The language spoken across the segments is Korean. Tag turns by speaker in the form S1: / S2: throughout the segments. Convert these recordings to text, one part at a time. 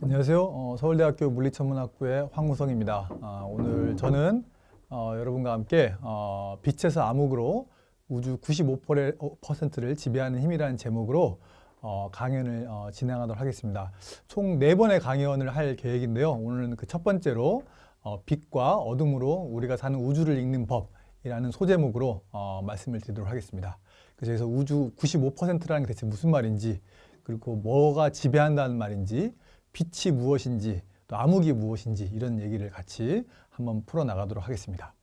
S1: 안녕하세요. 서울대학교 물리천문학부의 황무성입니다. 오늘 저는 여러분과 함께 빛에서 암흑으로 우주 95%를 지배하는 힘이라는 제목으로 강연을 진행하도록 하겠습니다. 총 4번의 강연을 할 계획인데요. 오늘은 그 첫 번째로 빛과 어둠으로 우리가 사는 우주를 읽는 법이라는 소제목으로 말씀을 드리도록 하겠습니다. 그래서 우주 95%라는 게 대체 무슨 말인지, 그리고 뭐가 지배한다는 말인지, 빛이 무엇인지, 또 암흑이 무엇인지 이런 얘기를 같이 한번 풀어나가도록 하겠습니다.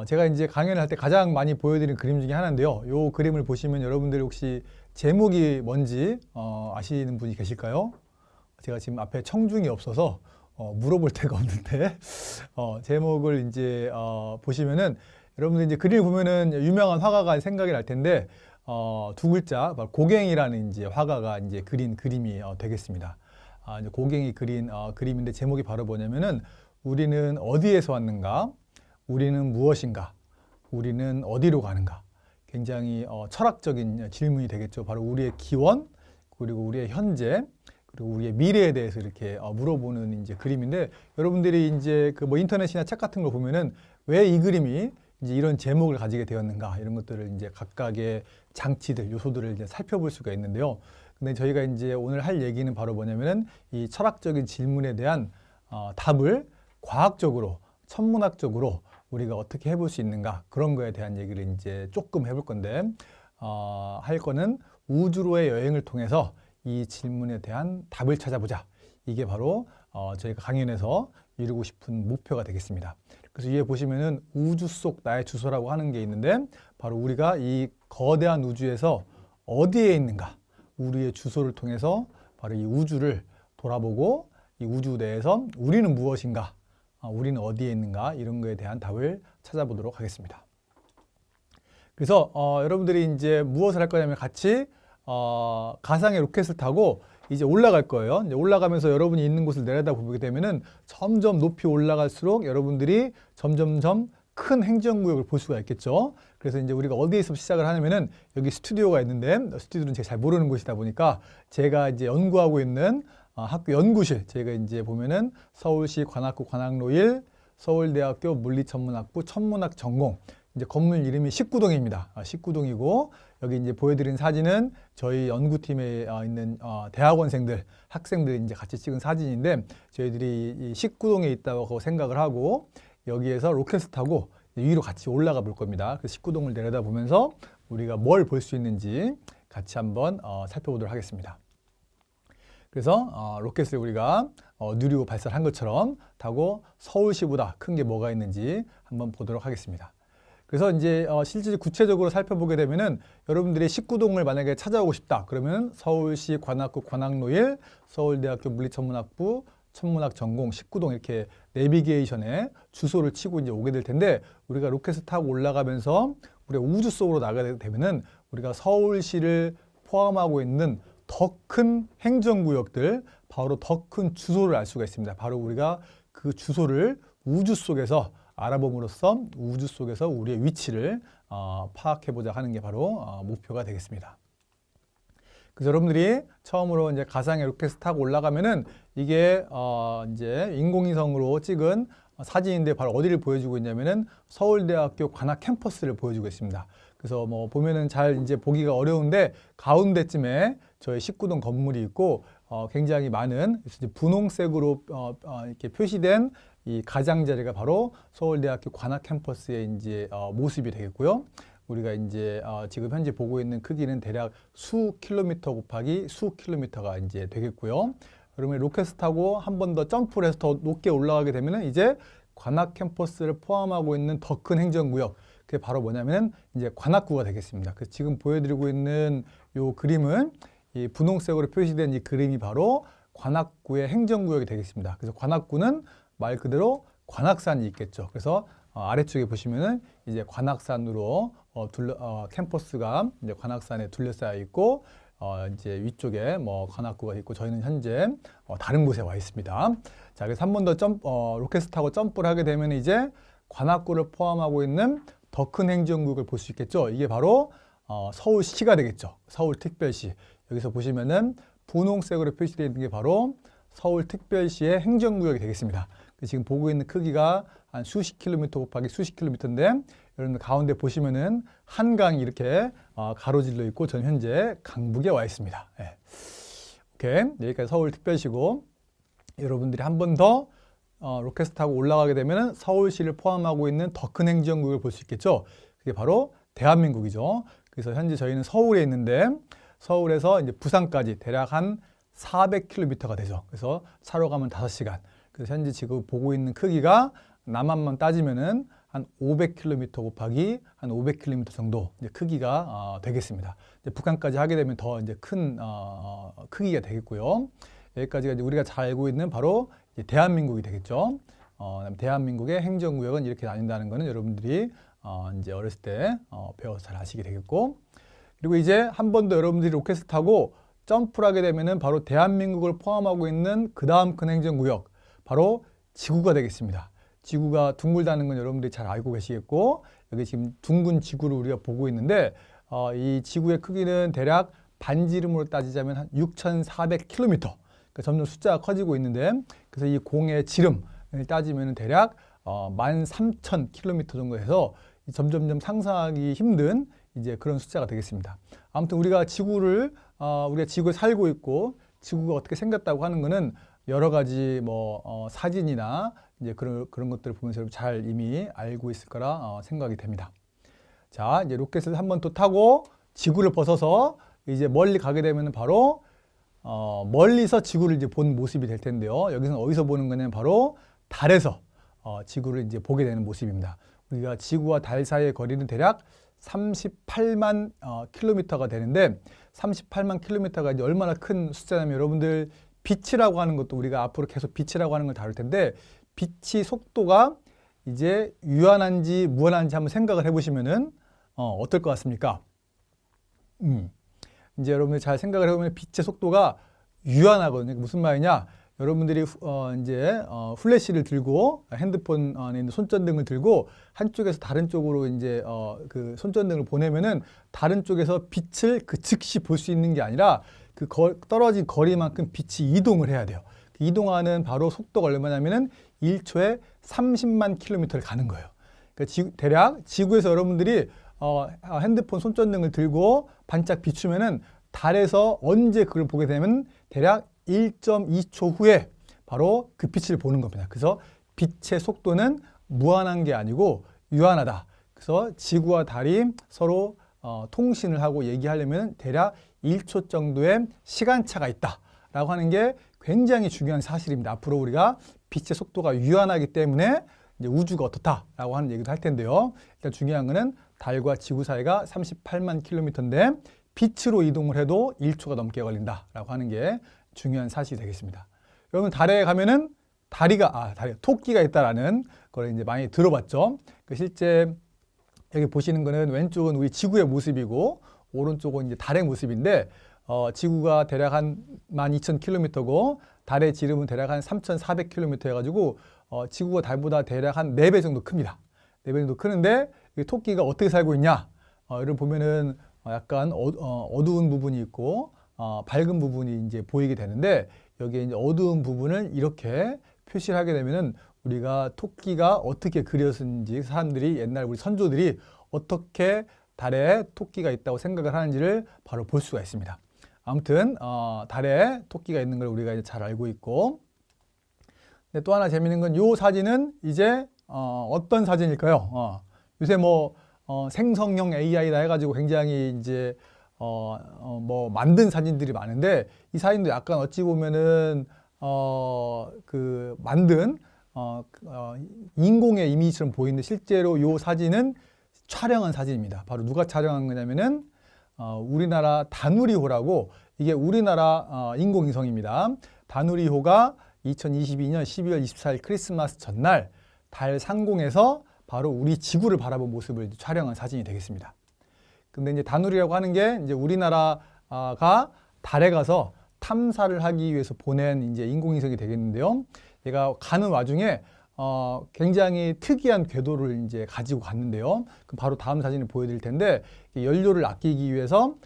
S1: 제가 이제 강연을 할 때 가장 많이 보여드리는 그림 중에 하나인데요. 이 그림을 보시면 여러분들이 혹시 제목이 뭔지 아시는 분이 계실까요? 제가 지금 앞에 청중이 없어서 물어볼 데가 없는데 제목을 이제 보시면은 여러분들 이제 그림을 보면은 유명한 화가가 생각이 날 텐데 두 글자, 고갱이라는 이제 화가가 이제 그린 그림이 되겠습니다. 이제 고갱이 그린 그림인데 제목이 바로 뭐냐면은 우리는 어디에서 왔는가? 우리는 무엇인가? 우리는 어디로 가는가? 굉장히 철학적인 질문이 되겠죠. 바로 우리의 기원, 그리고 우리의 현재, 그리고 우리의 미래에 대해서 이렇게 물어보는 이제 그림인데, 여러분들이 이제 그 뭐 인터넷이나 책 같은 거 보면은 왜 이 그림이 이제 이런 제목을 가지게 되었는가, 이런 것들을 이제 각각의 장치들, 요소들을 이제 살펴볼 수가 있는데요. 근데 저희가 이제 오늘 할 얘기는 바로 뭐냐면은 이 철학적인 질문에 대한 답을 과학적으로, 천문학적으로 우리가 어떻게 해볼 수 있는가, 그런 거에 대한 얘기를 이제 조금 해볼 건데, 할 거는 우주로의 여행을 통해서 이 질문에 대한 답을 찾아보자. 이게 바로 저희가 강연에서 이루고 싶은 목표가 되겠습니다. 그래서 위에 보시면은 우주 속 나의 주소라고 하는 게 있는데, 바로 우리가 이 거대한 우주에서 어디에 있는가, 우리의 주소를 통해서 바로 이 우주를 돌아보고, 이 우주 내에서 우리는 무엇인가, 우리는 어디에 있는가, 이런 거에 대한 답을 찾아보도록 하겠습니다. 그래서 여러분들이 이제 무엇을 할 거냐면 같이 가상의 로켓을 타고 이제 올라갈 거예요. 이제 올라가면서 여러분이 있는 곳을 내려다보게 되면은 점점 높이 올라갈수록 여러분들이 점점점 큰 행정구역을 볼 수가 있겠죠. 그래서 이제 우리가 어디에서 시작을 하냐면은 여기 스튜디오가 있는데, 스튜디오는 제가 잘 모르는 곳이다 보니까 제가 이제 연구하고 있는 학교 연구실, 제가 이제 보면은 서울시 관악구 관악로 1, 서울대학교 물리천문학부 천문학 전공, 이제 건물 이름이 19동입니다. 19동이고, 여기 이제 보여드린 사진은 저희 연구팀에 있는 대학원생들, 학생들이 이제 같이 찍은 사진인데, 저희들이 이 19동에 있다고 생각을 하고 여기에서 로켓을 타고 위로 같이 올라가 볼 겁니다. 그래서 19동을 내려다보면서 우리가 뭘 볼 수 있는지 같이 한번 살펴보도록 하겠습니다. 그래서 로켓을 우리가 누리호 발사를 한 것처럼 타고 서울시보다 큰 게 뭐가 있는지 한번 보도록 하겠습니다. 그래서 이제 실제 구체적으로 살펴보게 되면은 여러분들이 19동을 만약에 찾아오고 싶다 그러면 서울시 관악구 관악로 1, 서울대학교 물리천문학부 천문학 전공 19동 이렇게 내비게이션에 주소를 치고 이제 오게 될 텐데, 우리가 로켓을 타고 올라가면서 우리가 우주 속으로 나가게 되면은 우리가 서울시를 포함하고 있는 더 큰 행정구역들, 바로 더 큰 주소를 알 수가 있습니다. 바로 우리가 그 주소를 우주 속에서 알아봄으로써 우주 속에서 우리의 위치를 파악해보자 하는 게 바로 목표가 되겠습니다. 그래서 여러분들이 처음으로 이제 가상의 로켓을 타고 올라가면은 이게 이제 인공위성으로 찍은 사진인데, 바로 어디를 보여주고 있냐면은 서울대학교 관악 캠퍼스를 보여주고 있습니다. 그래서 뭐 보면은 잘 이제 보기가 어려운데 가운데쯤에 저희 19동 건물이 있고 굉장히 많은 분홍색으로 이렇게 표시된 이 가장자리가 바로 서울대학교 관악 캠퍼스의 이제 모습이 되겠고요. 우리가 이제 지금 현재 보고 있는 크기는 대략 수 킬로미터 곱하기 수 킬로미터가 이제 되겠고요. 그러면 로켓을 타고 한 번 더 점프를 해서 더 높게 올라가게 되면은 이제 관악 캠퍼스를 포함하고 있는 더 큰 행정구역, 그게 바로 뭐냐면은 이제 관악구가 되겠습니다. 그래서 지금 보여드리고 있는 요 그림은 이 분홍색으로 표시된 이 그림이 바로 관악구의 행정구역이 되겠습니다. 그래서 관악구는 말 그대로 관악산이 있겠죠. 그래서 아래쪽에 보시면은 이제 관악산으로 캠퍼스가 이제 관악산에 둘러싸여 있고, 이제 위쪽에 뭐 관악구가 있고, 저희는 현재 다른 곳에 와 있습니다. 자, 그래서 한 번 더 로켓을 타고 점프를 하게 되면 이제 관악구를 포함하고 있는 더 큰 행정구역을 볼 수 있겠죠. 이게 바로 서울시가 되겠죠. 서울특별시. 여기서 보시면은 분홍색으로 표시되어 있는 게 바로 서울특별시의 행정구역이 되겠습니다. 지금 보고 있는 크기가 한 수십 킬로미터 곱하기 수십 킬로미터인데 여러분들 가운데 보시면은 한강이 이렇게 가로질러 있고 저는 현재 강북에 와 있습니다. 네. 오케이. 여기까지 서울특별시고 여러분들이 한 번 더 로켓을 타고 올라가게 되면 서울시를 포함하고 있는 더 큰 행정구역을 볼 수 있겠죠. 그게 바로 대한민국이죠. 그래서 현재 저희는 서울에 있는데 서울에서 이제 부산까지 대략 한 400km가 되죠. 그래서 차로 가면 5시간. 그래서 현재 지금 보고 있는 크기가 남한만 따지면은 한 500km 곱하기 한 500km 정도 이제 크기가 되겠습니다. 이제 북한까지 하게 되면 더 이제 큰 크기가 되겠고요. 여기까지가 이제 우리가 잘 알고 있는 바로 이제 대한민국이 되겠죠. 대한민국의 행정구역은 이렇게 나뉜다는 것은 여러분들이 이제 어렸을 때 배워서 잘 아시게 되겠고, 그리고 이제 한 번 더 여러분들이 로켓을 타고 점프를 하게 되면은 바로 대한민국을 포함하고 있는 그 다음 큰 행정구역, 바로 지구가 되겠습니다. 지구가 둥글다는 건 여러분들이 잘 알고 계시겠고, 여기 지금 둥근 지구를 우리가 보고 있는데 이 지구의 크기는 대략 반지름으로 따지자면 한 6,400km. 그러니까 점점 숫자가 커지고 있는데, 그래서 이 공의 지름을 따지면 대략 13,000km 정도 해서 점점점 상상하기 힘든 이제 그런 숫자가 되겠습니다. 아무튼 우리가 지구에 살고 있고 지구가 어떻게 생겼다고 하는 거는 여러 가지 사진이나 이제 그런 것들을 보면서 잘 이미 알고 있을 거라 생각이 됩니다. 자, 이제 로켓을 한 번 또 타고 지구를 벗어서 이제 멀리 가게 되면 바로 멀리서 지구를 이제 본 모습이 될 텐데요. 여기서는 어디서 보는 거냐면 바로 달에서 지구를 이제 보게 되는 모습입니다. 우리가 지구와 달 사이의 거리는 대략 38만 킬로미터가 되는데 38만 킬로미터가 이제 얼마나 큰 숫자냐면 여러분들 빛이라고 하는 것도 우리가 앞으로 계속 빛이라고 하는 걸 다룰 텐데 빛의 속도가 이제 유한한지 무한한지 한번 생각을 해보시면은 어떨 것 같습니까? 이제 여러분들 잘 생각을 해보면 빛의 속도가 유한하거든요. 무슨 말이냐? 여러분들이 플래시를 들고 핸드폰 안에 있는 손전등을 들고 한쪽에서 다른 쪽으로 이제 그 손전등을 보내면은 다른 쪽에서 빛을 그 즉시 볼 수 있는 게 아니라 그 떨어진 거리만큼 빛이 이동을 해야 돼요. 이동하는 바로 속도가 얼마냐면은 1초에 30만 킬로미터를 가는 거예요. 그러니까 대략 지구에서 여러분들이 핸드폰 손전등을 들고 반짝 비추면은 달에서 언제 그걸 보게 되면 대략 1.2초 후에 바로 그 빛을 보는 겁니다. 그래서 빛의 속도는 무한한 게 아니고 유한하다. 그래서 지구와 달이 서로 통신을 하고 얘기하려면 대략 1초 정도의 시간차가 있다라고 하는 게 굉장히 중요한 사실입니다. 앞으로 우리가 빛의 속도가 유한하기 때문에 이제 우주가 어떻다라고 하는 얘기도 할 텐데요. 일단 중요한 거는 달과 지구 사이가 38만 킬로미터인데 빛으로 이동을 해도 1초가 넘게 걸린다라고 하는 게 중요한 사실이 되겠습니다. 여러분 달에 가면은 토끼가 있다라는 걸 이제 많이 들어봤죠. 실제 여기 보시는 거는 왼쪽은 우리 지구의 모습이고 오른쪽은 이제 달의 모습인데 지구가 대략 한 12,000km고 달의 지름은 대략 한 3,400km 해가지고 지구가 달보다 대략 한 4배 정도 큽니다. 4배 정도 크는데 이 토끼가 어떻게 살고 있냐? 여러분 보면은 약간 어두운 부분이 있고 밝은 부분이 이제 보이게 되는데 여기에 이제 어두운 부분을 이렇게 표시를 하게 되면은 우리가 토끼가 어떻게 그렸는지 사람들이 옛날 우리 선조들이 어떻게 달에 토끼가 있다고 생각을 하는지를 바로 볼 수가 있습니다. 아무튼 달에 토끼가 있는 걸 우리가 이제 잘 알고 있고, 근데 또 하나 재밌는 건 이 사진은 이제 어떤 사진일까요? 요새 생성형 AI다 해가지고 굉장히 이제 만든 사진들이 많은데 이 사진도 약간 어찌 보면은 그 만든 인공의 이미지처럼 보이는데 실제로 이 사진은 촬영한 사진입니다. 바로 누가 촬영한 거냐면은 우리나라 다누리호라고, 이게 우리나라 인공위성입니다. 다누리호가 2022년 12월 24일 크리스마스 전날 달 상공에서 바로 우리 지구를 바라본 모습을 촬영한 사진이 되겠습니다. 근데 이제 다누리라고 하는 게 이제 우리나라가 달에 가서 탐사를 하기 위해서 보낸 이제 인공위성이 되겠는데요. 얘가 가는 와중에 굉장히 특이한 궤도를 이제 가지고 갔는데요. 그럼 바로 다음 사진을 보여드릴 텐데 연료를 아끼기 위해서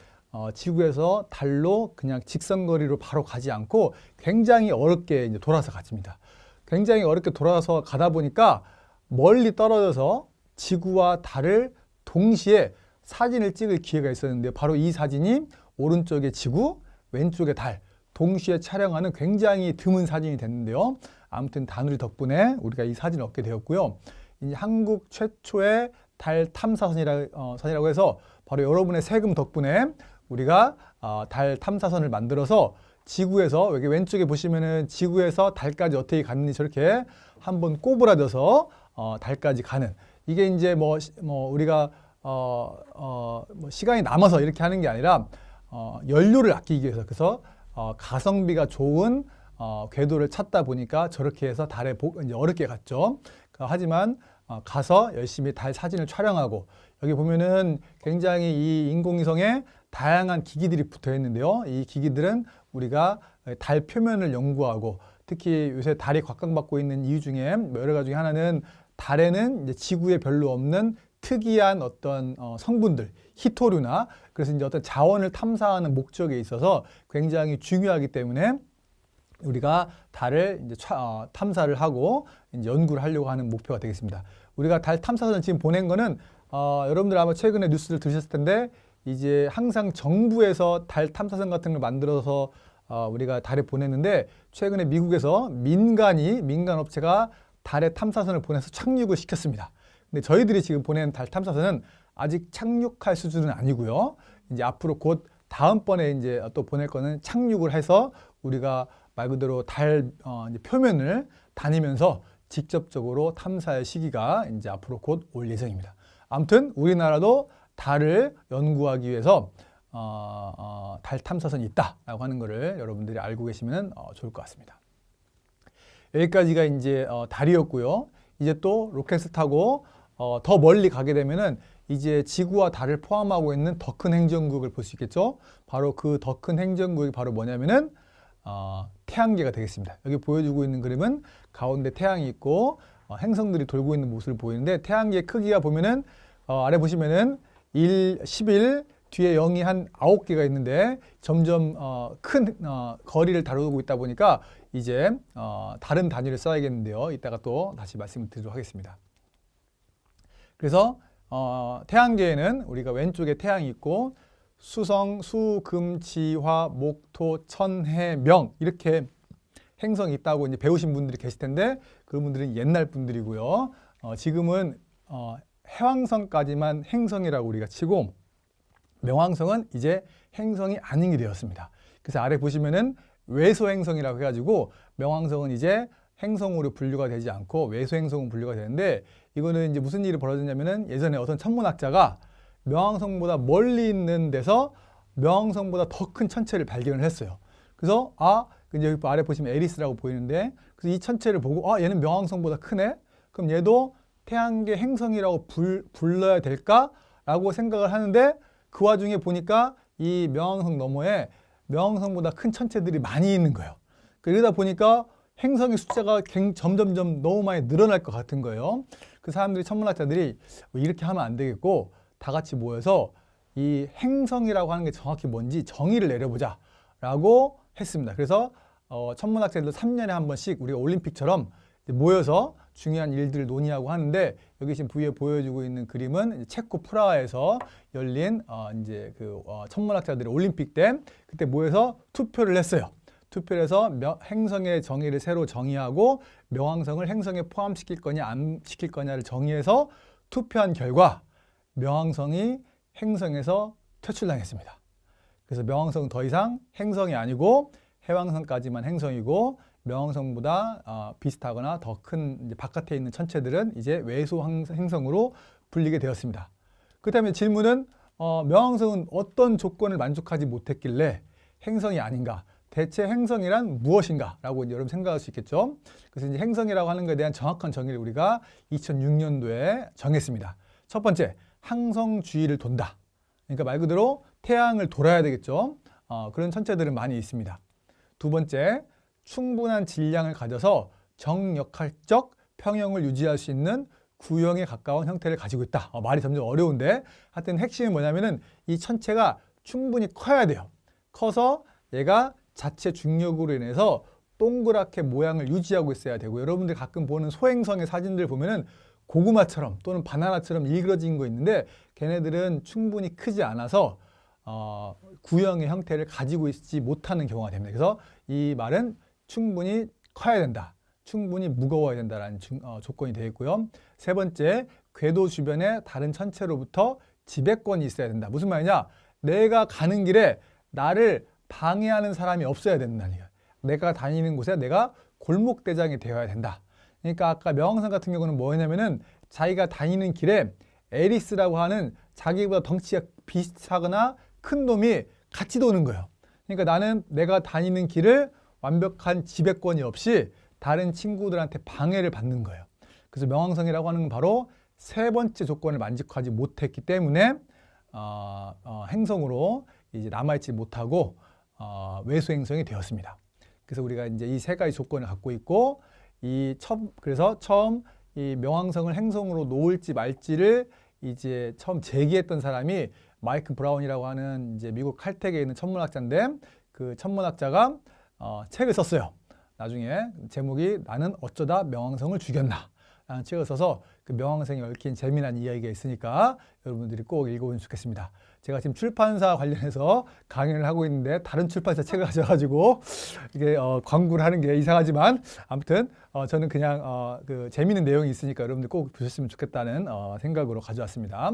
S1: 지구에서 달로 그냥 직선거리로 바로 가지 않고 굉장히 어렵게 이제 돌아서 갔습니다. 굉장히 어렵게 돌아서 가다 보니까 멀리 떨어져서 지구와 달을 동시에 사진을 찍을 기회가 있었는데 바로 이 사진이 오른쪽에 지구, 왼쪽에 달 동시에 촬영하는 굉장히 드문 사진이 됐는데요. 아무튼 다누리 덕분에 우리가 이 사진을 얻게 되었고요. 이제 한국 최초의 달 탐사선이라고 해서 바로 여러분의 세금 덕분에 우리가 달 탐사선을 만들어서 지구에서 여기 왼쪽에 보시면은 지구에서 달까지 어떻게 갔는지 저렇게 한번 꼬부라져서 달까지 가는 이게 이제 뭐 우리가 뭐 시간이 남아서 이렇게 하는 게 아니라 연료를 아끼기 위해서 그래서 가성비가 좋은 궤도를 찾다 보니까 저렇게 해서 달에 이제 어렵게 갔죠. 하지만 가서 열심히 달 사진을 촬영하고 여기 보면은 굉장히 이 인공위성에 다양한 기기들이 붙어 있는데요. 이 기기들은 우리가 달 표면을 연구하고 특히 요새 달이 곽광받고 있는 이유 중에 여러 가지 중에 하나는 달에는 이제 지구에 별로 없는 특이한 어떤 성분들, 희토류나 그래서 이제 어떤 자원을 탐사하는 목적에 있어서 굉장히 중요하기 때문에 우리가 달을 이제 탐사를 하고 이제 연구를 하려고 하는 목표가 되겠습니다. 우리가 달 탐사선을 지금 보낸 거는 여러분들 아마 최근에 뉴스를 들으셨을 텐데 이제 항상 정부에서 달 탐사선 같은 걸 만들어서 우리가 달에 보냈는데 최근에 미국에서 민간 업체가 달에 탐사선을 보내서 착륙을 시켰습니다. 근데 저희들이 지금 보낸 달 탐사선은 아직 착륙할 수준은 아니고요. 이제 앞으로 곧 다음번에 이제 또 보낼 거는 착륙을 해서 우리가 말 그대로 달 이제 표면을 다니면서 직접적으로 탐사할 시기가 이제 앞으로 곧 올 예정입니다. 아무튼 우리나라도 달을 연구하기 위해서 달 탐사선이 있다라고 하는 것을 여러분들이 알고 계시면 좋을 것 같습니다. 여기까지가 이제 달이었고요. 이제 또 로켓을 타고 더 멀리 가게 되면은 이제 지구와 달을 포함하고 있는 더 큰 행성국을 볼 수 있겠죠. 바로 그 더 큰 행성국이 바로 뭐냐면은 태양계가 되겠습니다. 여기 보여주고 있는 그림은 가운데 태양이 있고 행성들이 돌고 있는 모습을 보이는데 태양계 크기가 보면은 아래 보시면은 11 뒤에 0이 한 9개가 있는데 점점 큰 거리를 다루고 있다 보니까 이제 다른 단위를 써야겠는데요. 이따가 또 다시 말씀을 드리도록 하겠습니다. 그래서 태양계에는 우리가 왼쪽에 태양이 있고 수성, 수, 금, 지, 화, 목, 토, 천, 해, 명 이렇게 행성이 있다고 이제 배우신 분들이 계실 텐데 그런 분들은 옛날 분들이고요. 지금은 해왕성까지만 행성이라고 우리가 치고 명왕성은 이제 행성이 아닌 게 되었습니다. 그래서 아래 보시면은 외소행성이라고 해가지고 명왕성은 이제 행성으로 분류가 되지 않고 외소행성으로 분류가 되는데 이거는 이제 무슨 일이 벌어졌냐면은 예전에 어떤 천문학자가 명왕성보다 멀리 있는 데서 명왕성보다 더 큰 천체를 발견을 했어요. 그래서 이제 여기 아래 보시면 에리스라고 보이는데 그래서 이 천체를 보고 얘는 명왕성보다 크네. 그럼 얘도 태양계 행성이라고 불러야 될까라고 생각을 하는데 그 와중에 보니까 이 명왕성 너머에 명왕성보다 큰 천체들이 많이 있는 거예요. 그러다 보니까 행성의 숫자가 점점점 너무 많이 늘어날 것 같은 거예요. 그 사람들이 천문학자들이 이렇게 하면 안 되겠고 다 같이 모여서 이 행성이라고 하는 게 정확히 뭔지 정의를 내려보자 라고 했습니다. 그래서 천문학자들 3년에 한 번씩 우리가 올림픽처럼 모여서 중요한 일들을 논의하고 하는데 여기 지금 위에 보여주고 있는 그림은 체코 프라하에서 열린 이제 그 천문학자들의 올림픽 때 그때 모여서 투표를 했어요. 투표를 해서 행성의 정의를 새로 정의하고 명왕성을 행성에 포함시킬 거냐 안 시킬 거냐를 정의해서 투표한 결과 명왕성이 행성에서 퇴출당했습니다. 그래서 명왕성은 더 이상 행성이 아니고 해왕성까지만 행성이고 명왕성보다 비슷하거나 더 큰 바깥에 있는 천체들은 이제 외소 행성으로 불리게 되었습니다. 그다음에 질문은 명왕성은 어떤 조건을 만족하지 못했길래 행성이 아닌가? 대체 행성이란 무엇인가? 라고 이제 여러분 생각할 수 있겠죠. 그래서 이제 행성이라고 하는 것에 대한 정확한 정의를 우리가 2006년도에 정했습니다. 첫 번째, 항성 주위를 돈다. 그러니까 말 그대로 태양을 돌아야 되겠죠. 그런 천체들은 많이 있습니다. 두 번째, 충분한 질량을 가져서 정역학적 평형을 유지할 수 있는 구형에 가까운 형태를 가지고 있다. 말이 점점 어려운데 하여튼 핵심은 뭐냐면은 이 천체가 충분히 커야 돼요. 커서 얘가 자체 중력으로 인해서 동그랗게 모양을 유지하고 있어야 되고, 여러분들 가끔 보는 소행성의 사진들 보면은 고구마처럼 또는 바나나처럼 일그러진 거 있는데 걔네들은 충분히 크지 않아서 구형의 형태를 가지고 있지 못하는 경우가 됩니다. 그래서 이 말은 충분히 커야 된다, 충분히 무거워야 된다라는 조건이 되어 있고요. 세 번째, 궤도 주변에 다른 천체로부터 지배권이 있어야 된다. 무슨 말이냐? 내가 가는 길에 나를 방해하는 사람이 없어야 된다는 거예요. 내가 다니는 곳에 내가 골목대장이 되어야 된다. 그러니까 아까 명왕성 같은 경우는 뭐냐면은 자기가 다니는 길에 에리스라고 하는 자기보다 덩치가 비슷하거나 큰 놈이 같이 도는 거예요. 그러니까 나는 내가 다니는 길을 완벽한 지배권이 없이 다른 친구들한테 방해를 받는 거예요. 그래서 명왕성이라고 하는 건 바로 세 번째 조건을 만족하지 못했기 때문에 행성으로 이제 남아있지 못하고 외수 행성이 되었습니다. 그래서 우리가 이제 이 세 가지 조건을 갖고 있고, 그래서 처음 이 명왕성을 행성으로 놓을지 말지를 이제 처음 제기했던 사람이 마이크 브라운이라고 하는 이제 미국 칼텍에 있는 천문학자인데, 그 천문학자가 책을 썼어요. 나중에 제목이 나는 어쩌다 명왕성을 죽였나 라는 책을 써서 그 명왕성에 얽힌 재미난 이야기가 있으니까 여러분들이 꼭 읽어보면 좋겠습니다. 제가 지금 출판사 관련해서 강연을 하고 있는데 다른 출판사 책을 가져가지고 이게 광고를 하는 게 이상하지만, 아무튼 저는 그냥 그 재미있는 내용이 있으니까 여러분들 꼭 보셨으면 좋겠다는 생각으로 가져왔습니다.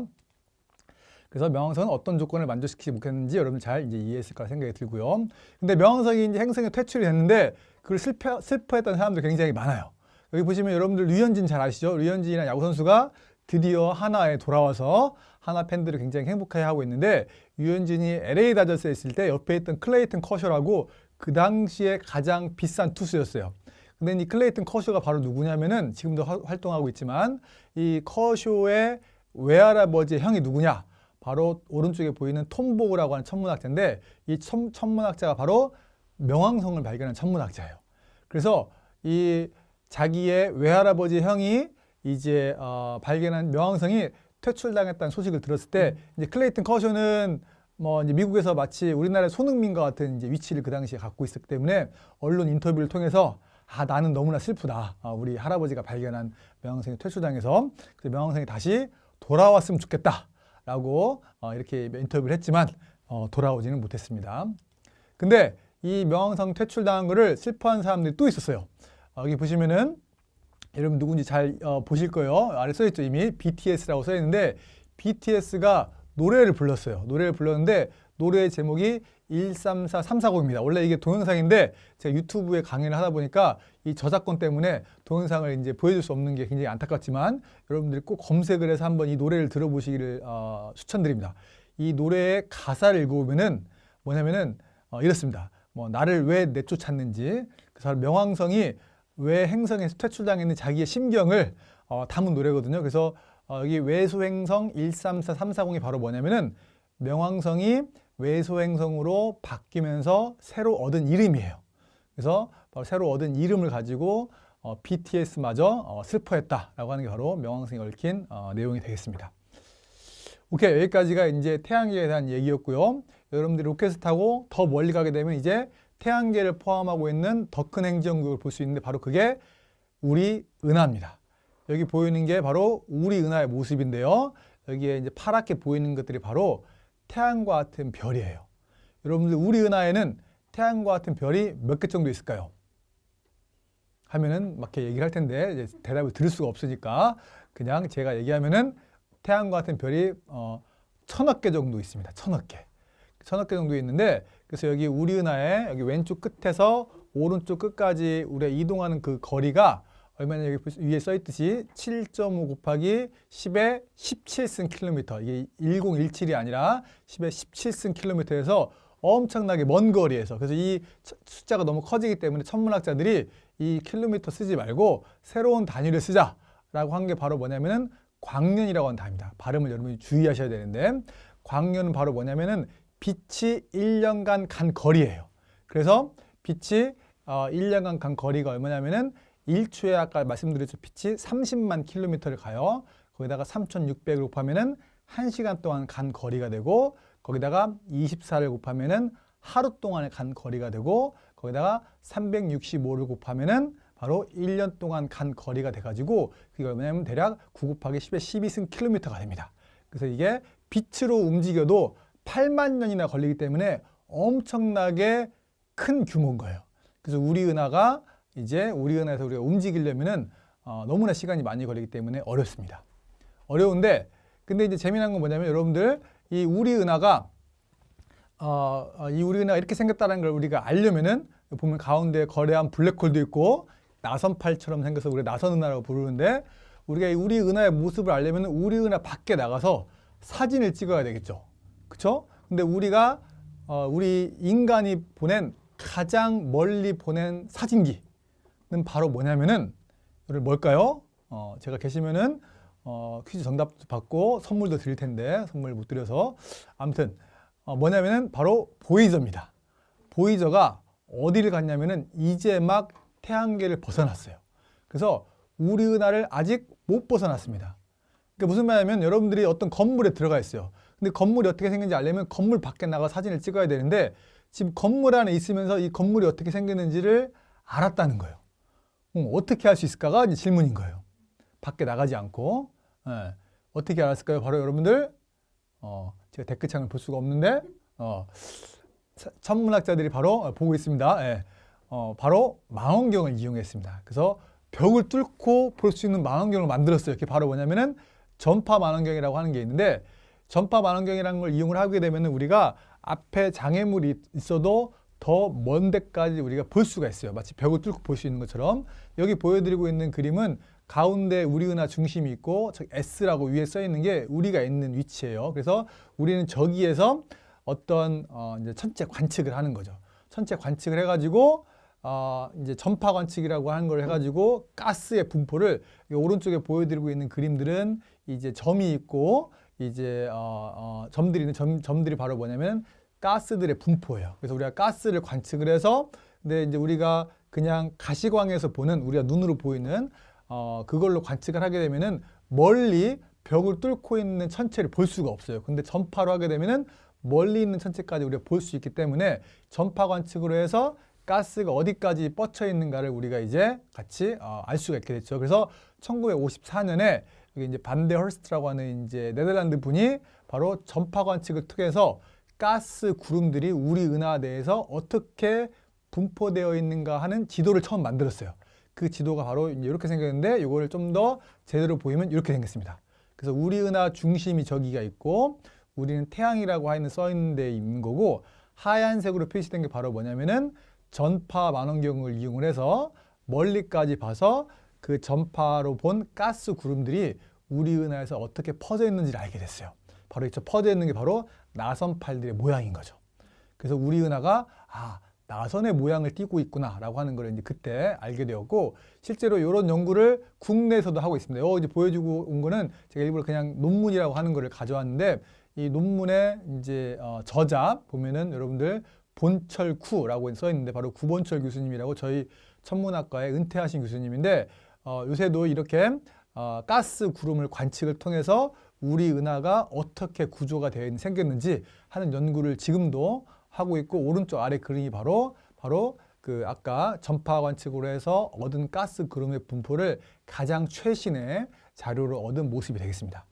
S1: 그래서 명왕성은 어떤 조건을 만족시키지 못했는지 여러분 잘 이제 이해했을 거라 생각이 들고요. 근데 명왕성이 이제 행성에 퇴출이 됐는데 그걸 슬퍼했던 사람들 굉장히 많아요. 여기 보시면 여러분들 류현진 잘 아시죠? 류현진이라는 야구 선수가 드디어 하나에 돌아와서 하나 팬들을 굉장히 행복해하고 있는데, 류현진이 LA 다저스에 있을 때 옆에 있던 클레이튼 커쇼라고 그 당시에 가장 비싼 투수였어요. 근데 이 클레이튼 커쇼가 바로 누구냐면은 지금도 활동하고 있지만 이 커쇼의 외할아버지의 형이 누구냐? 바로 오른쪽에 보이는 톰 보그라고 하는 천문학자인데, 이 천문학자가 바로 명왕성을 발견한 천문학자예요. 그래서 이 자기의 외할아버지 형이 이제 발견한 명왕성이 퇴출당했다는 소식을 들었을 때, 이제 클레이튼 커쇼는 뭐 이제 미국에서 마치 우리나라의 손흥민과 같은 이제 위치를 그 당시에 갖고 있었기 때문에 언론 인터뷰를 통해서 나는 너무나 슬프다. 우리 할아버지가 발견한 명왕성이 퇴출당해서 그래서 명왕성이 다시 돌아왔으면 좋겠다라고 이렇게 인터뷰를 했지만 돌아오지는 못했습니다. 근데 이 명왕성 퇴출당한 거를 슬퍼한 사람들이 또 있었어요. 여기 보시면은 여러분 누군지 잘 보실 거예요. 아래 써있죠. 이미 BTS라고 써있는데, BTS가 노래를 불렀어요. 노래를 불렀는데 노래의 제목이 134340입니다. 원래 이게 동영상인데 제가 유튜브에 강의를 하다 보니까 이 저작권 때문에 동영상을 이제 보여줄 수 없는 게 굉장히 안타깝지만, 여러분들이 꼭 검색을 해서 한번 이 노래를 들어보시기를 추천드립니다. 이 노래의 가사를 읽어보면은 뭐냐면은 이렇습니다. 뭐 나를 왜 내쫓았는지, 그래서 명왕성이 왜 행성에서 퇴출당했는 자기의 심경을 담은 노래거든요. 그래서 여기 외소행성 134340이 바로 뭐냐면은 명왕성이 외소행성으로 바뀌면서 새로 얻은 이름이에요. 그래서 바로 새로 얻은 이름을 가지고 BTS마저 슬퍼했다라고 하는 게 바로 명왕성에 얽힌 내용이 되겠습니다. 오케이, 여기까지가 이제 태양계에 대한 얘기였고요. 여러분들이 로켓을 타고 더 멀리 가게 되면 이제 태양계를 포함하고 있는 더 큰 행성국을 볼 수 있는데, 바로 그게 우리 은하입니다. 여기 보이는 게 바로 우리 은하의 모습인데요. 여기에 이제 파랗게 보이는 것들이 바로 태양과 같은 별이에요. 여러분들 우리 은하에는 태양과 같은 별이 몇 개 정도 있을까요? 하면은 막 이렇게 얘기를 할 텐데 이제 대답을 들을 수가 없으니까 그냥 제가 얘기하면은 태양과 같은 별이 1000억 개 정도 있습니다. 1000억 개. 1000억 개 정도 있는데, 그래서 여기 우리 은하의 여기 왼쪽 끝에서 오른쪽 끝까지 우리가 이동하는 그 거리가 얼마나, 여기 위에 써 있듯이 7.5 곱하기 10의 17승 킬로미터. 이게 1017이 아니라 10의 17승 킬로미터에서 엄청나게 먼 거리에서, 그래서 이 숫자가 너무 커지기 때문에 천문학자들이 이 킬로미터 쓰지 말고 새로운 단위를 쓰자라고 한 게 바로 뭐냐면은 광년이라고 하는 단위입니다. 발음을 여러분이 주의하셔야 되는데, 광년은 바로 뭐냐면은 빛이 1년간 간 거리예요. 그래서 빛이 1년간 간 거리가 얼마냐면은 1초에 아까 말씀드렸죠. 빛이 30만 킬로미터를 가요. 거기다가 3,600을 곱하면은 1시간 동안 간 거리가 되고, 거기다가 24를 곱하면은 하루 동안에 간 거리가 되고, 거기다가 365를 곱하면은 바로 1년 동안 간 거리가 돼가지고, 그게 얼마냐면 대략 9 곱하기 10의 12승 킬로미터가 됩니다. 그래서 이게 빛으로 움직여도 8만 년이나 걸리기 때문에 엄청나게 큰 규모인 거예요. 그래서 우리 은하가 이제 우리 은하에서 우리가 움직이려면은 너무나 시간이 많이 걸리기 때문에 어렵습니다. 어려운데, 근데 이제 재미난 건 뭐냐면 여러분들 이 우리 은하가 이렇게 생겼다는 걸 우리가 알려면은 보면 가운데 거대한 블랙홀도 있고 나선팔처럼 생겨서 우리가 나선은하라고 부르는데, 우리가 이 우리 은하의 모습을 알려면 우리 은하 밖에 나가서 사진을 찍어야 되겠죠. 그렇죠? 근데 우리가 우리 인간이 보낸 가장 멀리 보낸 사진기는 바로 뭐냐면은 뭘까요? 제가 계시면은 퀴즈 정답도 받고 선물도 드릴 텐데 선물 못 드려서 아무튼 뭐냐면은 바로 보이저입니다. 보이저가 어디를 갔냐면은 이제 막 태양계를 벗어났어요. 그래서 우리 은하를 아직 못 벗어났습니다. 그러니까 무슨 말이냐면 여러분들이 어떤 건물에 들어가 있어요. 근데 건물이 어떻게 생긴지 알려면 건물 밖에 나가 사진을 찍어야 되는데, 지금 건물 안에 있으면서 이 건물이 어떻게 생겼는지를 알았다는 거예요. 어떻게 할 수 있을까가 이제 질문인 거예요. 밖에 나가지 않고. 예. 어떻게 알았을까요? 바로 여러분들 제가 댓글창을 볼 수가 없는데 천문학자들이 바로 보고 있습니다. 예. 바로 망원경을 이용했습니다. 그래서 벽을 뚫고 볼 수 있는 망원경을 만들었어요. 그게 바로 뭐냐면은 전파 망원경이라고 하는 게 있는데, 전파 망원경이라는 걸 이용을 하게 되면 우리가 앞에 장애물이 있어도 더 먼 데까지 우리가 볼 수가 있어요. 마치 벽을 뚫고 볼 수 있는 것처럼. 여기 보여드리고 있는 그림은 가운데 우리 은하 중심이 있고 저 S라고 위에 써 있는 게 우리가 있는 위치예요. 그래서 우리는 저기에서 어떤 이제 천체 관측을 하는 거죠. 천체 관측을 해가지고 이제 전파 관측이라고 하는 걸 해가지고 가스의 분포를, 오른쪽에 보여드리고 있는 그림들은 이제 점이 있고 이제 점들이 있는 점들이 바로 뭐냐면 가스들의 분포예요. 그래서 우리가 가스를 관측을 해서, 근데 이제 우리가 그냥 가시광에서 보는, 우리가 눈으로 보이는 그걸로 관측을 하게 되면은 멀리 벽을 뚫고 있는 천체를 볼 수가 없어요. 근데 전파로 하게 되면은 멀리 있는 천체까지 우리가 볼 수 있기 때문에 전파 관측으로 해서 가스가 어디까지 뻗쳐 있는가를 우리가 이제 같이 알 수가 있게 됐죠. 그래서 1954년에 여기 이제 반데 헐스트라고 하는 이제 네덜란드 분이 바로 전파 관측을 통해서 가스 구름들이 우리 은하 내에서 어떻게 분포되어 있는가 하는 지도를 처음 만들었어요. 그 지도가 바로 이렇게 생겼는데, 이거를 좀 더 제대로 보이면 이렇게 생겼습니다. 그래서 우리 은하 중심이 저기가 있고 우리는 태양이라고 하는 써 있는 데 있는 거고, 하얀색으로 표시된 게 바로 뭐냐면은 전파 망원경을 이용을 해서 멀리까지 봐서 그 전파로 본 가스 구름들이 우리 은하에서 어떻게 퍼져 있는지를 알게 됐어요. 바로 이쪽 퍼져 있는 게 바로 나선팔들의 모양인 거죠. 그래서 우리 은하가 나선의 모양을 띠고 있구나 라고 하는 걸 이제 그때 알게 되었고, 실제로 이런 연구를 국내에서도 하고 있습니다. 이제 보여주고 온 거는 제가 일부러 그냥 논문이라고 하는 거를 가져왔는데, 이 논문의 이제 저자 보면은 여러분들 본철쿠라고 써 있는데 바로 구본철 교수님이라고 저희 천문학과에 은퇴하신 교수님인데, 요새도 이렇게 가스 구름을 관측을 통해서 우리 은하가 어떻게 구조가 생겼는지 하는 연구를 지금도 하고 있고, 오른쪽 아래 그림이 바로 그 아까 전파 관측으로 해서 얻은 가스 구름의 분포를 가장 최신의 자료로 얻은 모습이 되겠습니다.